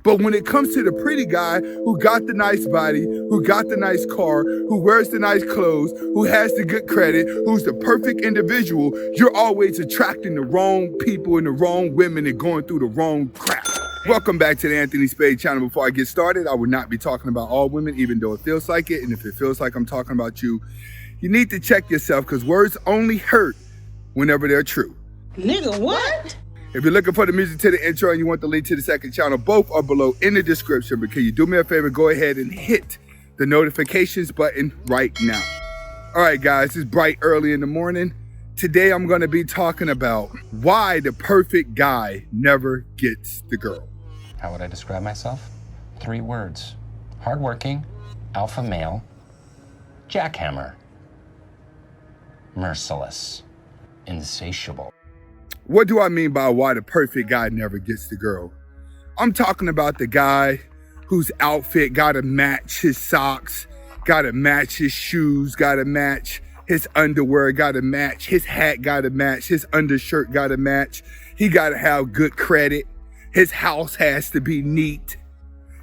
But when it comes to the pretty guy who got the nice body, who got the nice car, who wears the nice clothes, who has the good credit, who's the perfect individual, you're always attracting the wrong people and the wrong women and going through the wrong crap. Welcome back to the Anthony Spade channel. Before I get started, I would not be talking about all women, even though it feels like it. And if it feels like I'm talking about you, you need to check yourself, because words only hurt whenever they're true. Nigga, what? If you're looking for the music to the intro and you want the link to the second channel, both are below in the description. But can you do me a favor? Go ahead and hit the notifications button right now. All right, guys, it's bright early in the morning. Today, I'm going to be talking about why the perfect guy never gets the girl. How would I describe myself? 3 words: hardworking, alpha male, jackhammer, merciless, insatiable. What do I mean by why the perfect guy never gets the girl? I'm talking about the guy whose outfit gotta match his socks, gotta match his shoes, gotta match his underwear, gotta match his hat, gotta match his undershirt, gotta match. He gotta have good credit. His house has to be neat.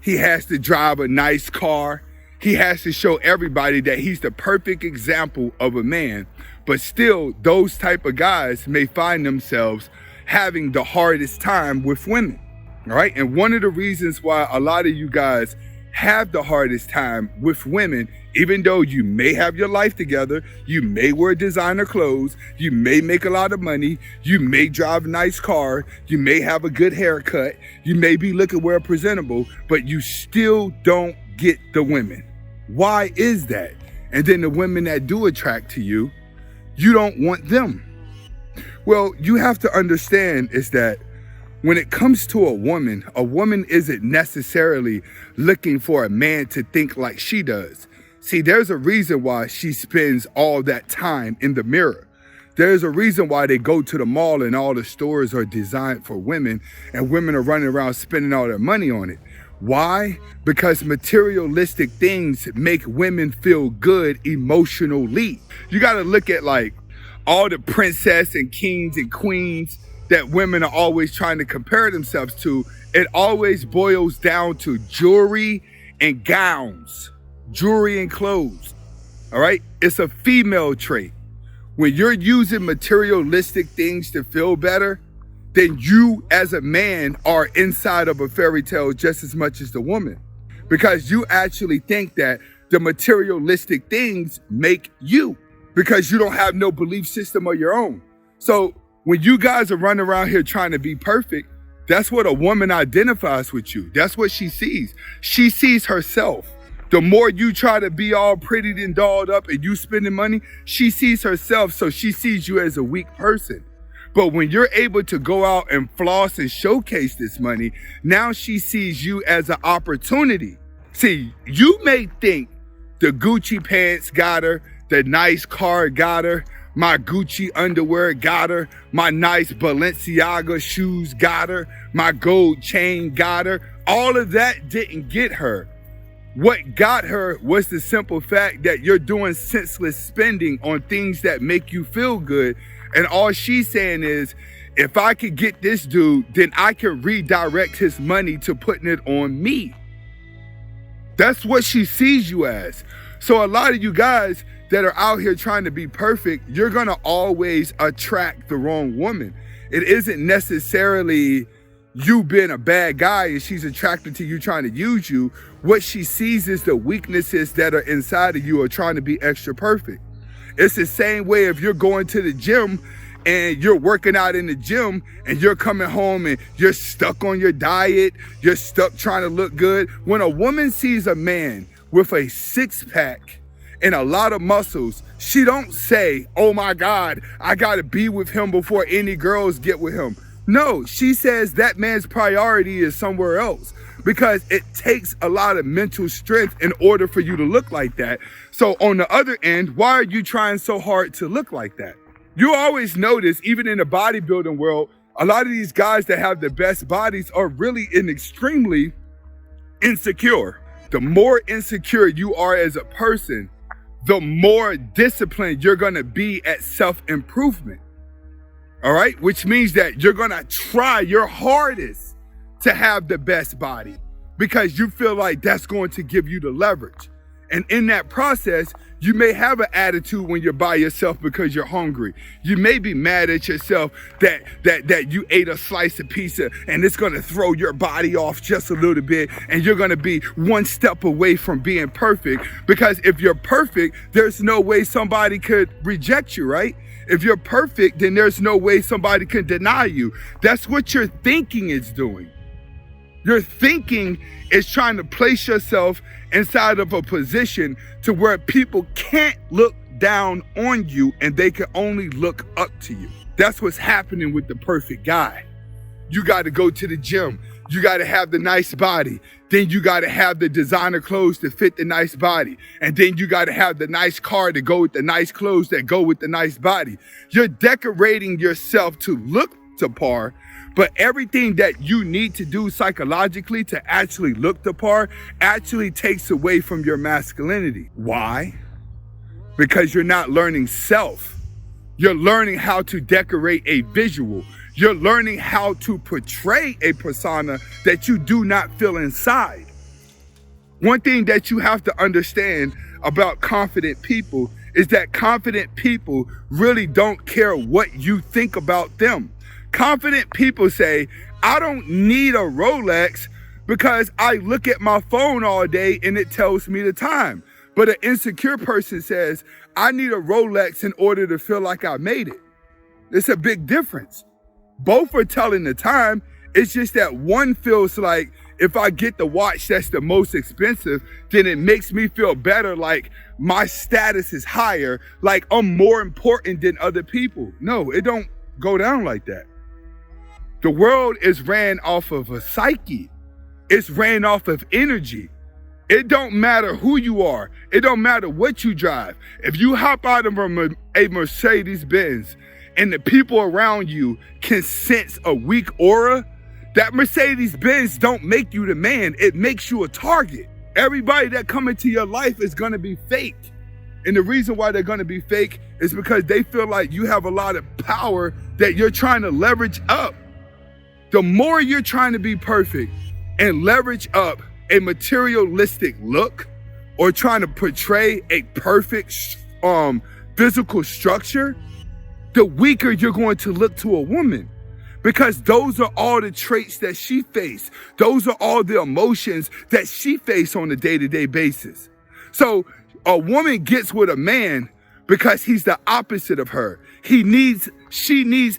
He has to drive a nice car. He has to show everybody that he's the perfect example of a man. But still, those type of guys may find themselves having the hardest time with women, all right? And one of the reasons why a lot of you guys have the hardest time with women, even though you may have your life together, you may wear designer clothes, you may make a lot of money, you may drive a nice car, you may have a good haircut, you may be looking well presentable, but you still don't get the women. Why is that? And then the women that do attract to you, you don't want them. Well, you have to understand is that when it comes to a woman isn't necessarily looking for a man to think like she does. See, there's a reason why she spends all that time in the mirror. There's a reason why they go to the mall and all the stores are designed for women and women are running around spending all their money on it. Why? Because materialistic things make women feel good emotionally. You got to look at like all the princess and kings and queens that women are always trying to compare themselves to. It always boils down to jewelry and gowns, jewelry and clothes. All right. It's a female trait. When you're using materialistic things to feel better, then you as a man are inside of a fairy tale just as much as the woman, because you actually think that the materialistic things make you, because you don't have no belief system of your own. So when you guys are running around here trying to be perfect, that's what a woman identifies with you. That's what she sees. She sees herself. The more you try to be all pretty and dolled up and you spending money, she sees herself. So she sees you as a weak person. But when you're able to go out and floss and showcase this money, now she sees you as an opportunity. See, you may think the Gucci pants got her, the nice car got her, my Gucci underwear got her, my nice Balenciaga shoes got her, my gold chain got her. All of that didn't get her. What got her was the simple fact that you're doing senseless spending on things that make you feel good. And all she's saying is, if I could get this dude, then I can redirect his money to putting it on me. That's what she sees you as. So a lot of you guys that are out here trying to be perfect, you're going to always attract the wrong woman. It isn't necessarily you being a bad guy and she's attracted to you trying to use you. What she sees is the weaknesses that are inside of you are trying to be extra perfect. It's the same way if you're going to the gym and you're working out in the gym and you're coming home and you're stuck on your diet, you're stuck trying to look good. When a woman sees a man with a 6-pack and a lot of muscles, she don't say, oh my God, I gotta be with him before any girls get with him. No, she says that man's priority is somewhere else, because it takes a lot of mental strength in order for you to look like that. So on the other end, why are you trying so hard to look like that? You always notice, even in the bodybuilding world, a lot of these guys that have the best bodies are really extremely insecure. The more insecure you are as a person, the more disciplined you're gonna be at self-improvement. All right, which means that you're gonna try your hardest to have the best body because you feel like that's going to give you the leverage. And in that process, you may have an attitude when you're by yourself because you're hungry. You may be mad at yourself that you ate a slice of pizza and it's going to throw your body off just a little bit, and you're going to be one step away from being perfect, because if you're perfect, there's no way somebody could reject you, right? If you're perfect, then there's no way somebody can deny you. That's what your thinking is doing. Your thinking is trying to place yourself inside of a position to where people can't look down on you and they can only look up to you. That's what's happening with the perfect guy. You got to go to the gym. You got to have the nice body. Then you got to have the designer clothes to fit the nice body. And then you got to have the nice car to go with the nice clothes that go with the nice body. You're decorating yourself to look to par, but everything that you need to do psychologically to actually look the part actually takes away from your masculinity. Why? Because you're not learning self. You're learning how to decorate a visual. You're learning how to portray a persona that you do not feel inside. One thing that you have to understand about confident people is that confident people really don't care what you think about them. Confident people say, I don't need a Rolex because I look at my phone all day and it tells me the time. But an insecure person says, I need a Rolex in order to feel like I made it. It's a big difference. Both are telling the time. It's just that one feels like if I get the watch that's the most expensive, then it makes me feel better, like my status is higher, like I'm more important than other people. No, it don't go down like that. The world is ran off of a psyche. It's ran off of energy. It don't matter who you are. It don't matter what you drive. If you hop out of a Mercedes Benz and the people around you can sense a weak aura, that Mercedes Benz don't make you the man. It makes you a target. Everybody that come into your life is gonna be fake. And the reason why they're gonna be fake is because they feel like you have a lot of power that you're trying to leverage up. The more you're trying to be perfect and leverage up a materialistic look or trying to portray a perfect physical structure, the weaker you're going to look to a woman, because those are all the traits that she faces. Those are all the emotions that she faces on a day-to-day basis. So a woman gets with a man because he's the opposite of her. She needs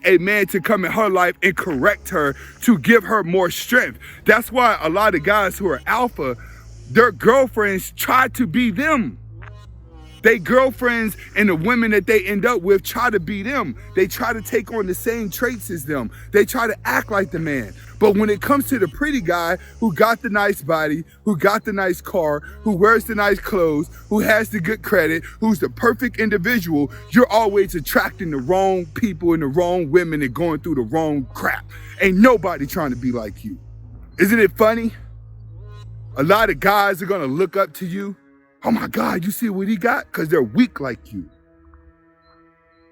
a man to come in her life and correct her, to give her more strength. That's why a lot of guys who are alpha, their girlfriends try to be them. They girlfriends and the women that they end up with try to be them. They try to take on the same traits as them. They try to act like the man. But when it comes to the pretty guy who got the nice body, who got the nice car, who wears the nice clothes, who has the good credit, who's the perfect individual, you're always attracting the wrong people and the wrong women and going through the wrong crap. Ain't nobody trying to be like you. Isn't it funny? A lot of guys are gonna look up to you. Oh my God, you see what he got? Because they're weak like you.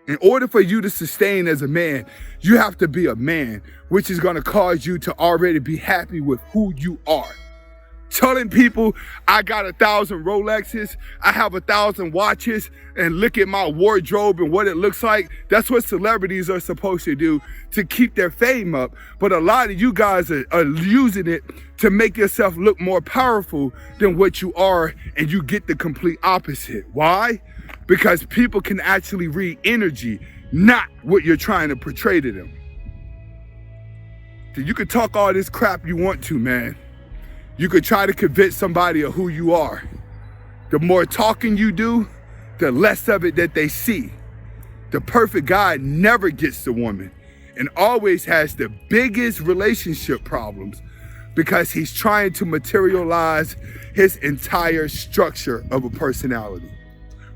In order for you to sustain as a man, you have to be a man, which is going to cause you to already be happy with who you are. Telling people I got 1,000 Rolexes, I have 1,000 watches, and look at my wardrobe and what it looks like. That's what celebrities are supposed to do to keep their fame up. But a lot of you guys are using it to make yourself look more powerful than what you are, and you get the complete opposite. Why? Because people can actually read energy, not what you're trying to portray to them. So you can talk all this crap you want to, man. You could try to convince somebody of who you are. The more talking you do, the less of it that they see. The perfect guy never gets the woman and always has the biggest relationship problems because he's trying to materialize his entire structure of a personality.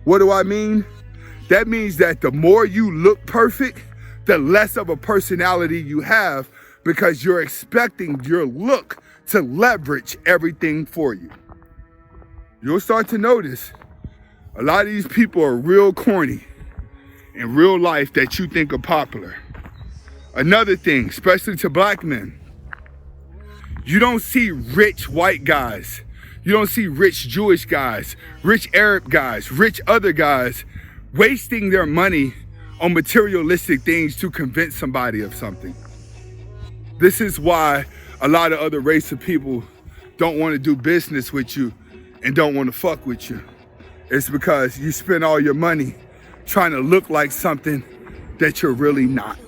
What do I mean? That means that the more you look perfect, the less of a personality you have, because you're expecting your look to leverage everything for you. You'll start to notice a lot of these people are real corny in real life that you think are popular. Another thing, especially to black men, You don't see rich white guys. You don't see rich Jewish guys, rich Arab guys, rich other guys wasting their money on materialistic things to convince somebody of something. This is why a lot of other race of people don't want to do business with you and don't want to fuck with you. It's because you spend all your money trying to look like something that you're really not.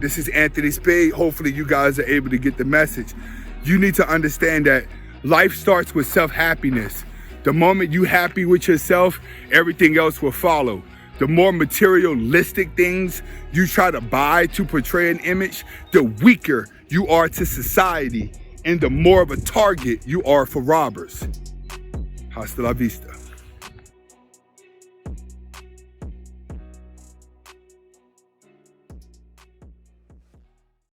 This is Anthony Spade. Hopefully you guys are able to get the message. You need to understand that life starts with self-happiness. The moment you happy with yourself, everything else will follow. The more materialistic things you try to buy to portray an image, the weaker you are to society and the more of a target you are for robbers. Hasta la vista.